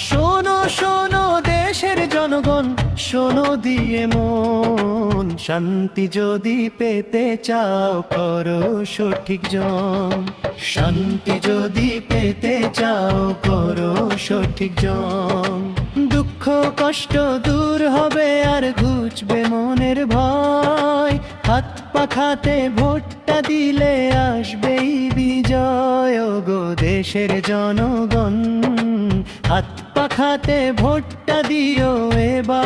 শোনো শোনো দেশের জনগণ, শোনো দিয়ে মন, শান্তি যদি পেতে চাও করো সঠিক জন। শান্তি যদি পেতে চাও করো সঠিক জন। দুঃখ কষ্ট দূর হবে আর ঘুচবে মনের ভয়। হাত পাখাতে ভোটটা দিলে আসবেই বিজয়। গো দেশের জনগণ, হাত পাখাতে ভোটটা দিও এবার।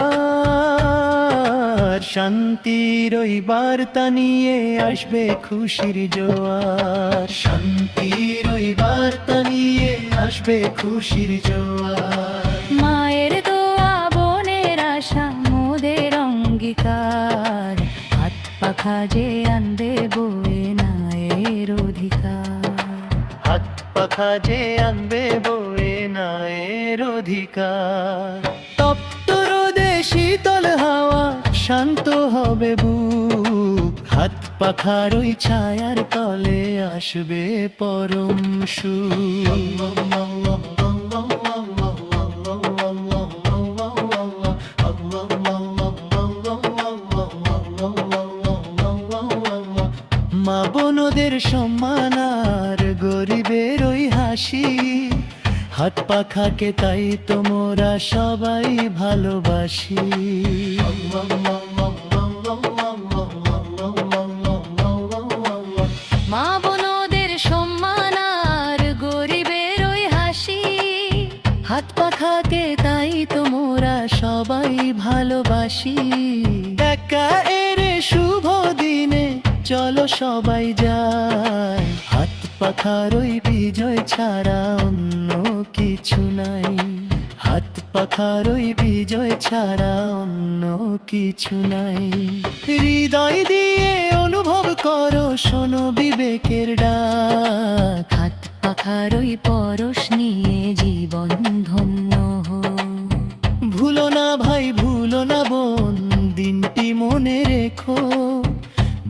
শান্তির ওই বার্তা নিয়ে আসবে খুশির জোয়ার। শান্তির ওই বার্তা নিয়ে আসবে খুশির জোয়ার। মায়ের দোয়া বোনের আশা মোদের অঙ্গীকার। হাত পাখা যে আনবে বয়ে নায়ের অধিকার। হাত পাখা যে আনবে বয়ে নায়ের অধিকার। তপ্ত রোদে শীতল হাওয়া শান্ত হবে বুক। হাত পাখার ওই ছায়ার তলে আসবে পরম সুখ। মা বোনদের সম্মান আর গরিবের ওই হাসি। হাত পাখাকে তাই তোমরা সবাই ভালোবাসি। মা বোনদের সম্মান আর গরিবের ওই হাসি। হাত পাখাকে তাই তোমরা সবাই ভালোবাসি। একা এর শুভ দিনে চলো সবাই যায়। হাত পাখার ওই বিজয় ছাড়া অন্য কিছু নাই। হাত পাখার ওই বিজয় ছাড়া অন্য কিছু নাই। হৃদয় দিয়ে অনুভব করো, শোনো বিবেকের ডাক। হাত পাখার ওই পরশ নিয়ে জীবন ধন্য হোক। ভুলো না ভাই ভুলো না বোন, দিনটি মনে রেখো।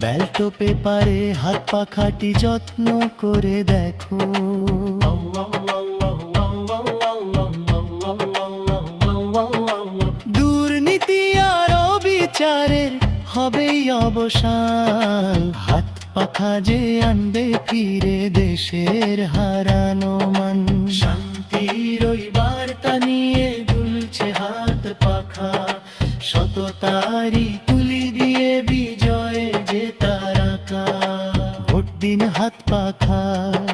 বেল্ট পেপারে হাত পাখাটি যত্ন করে দেখো। দুর্নীতি আর অবিচারের হবেই অবসান। হাত পাখা যে আনবে ফিরে দেশের হারানো মান। শান্তির ওই বার্তা নিয়ে দুলছে হাত পাখা। সততারি তুলি দিয়ে বিজয় যে তারাকা। ভোট দিন হাত পাখায়,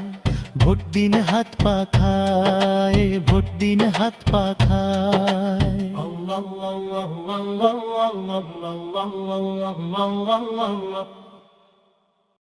ভোট দিন হাত পাখায়, ভোট দিন হাত পাখায়।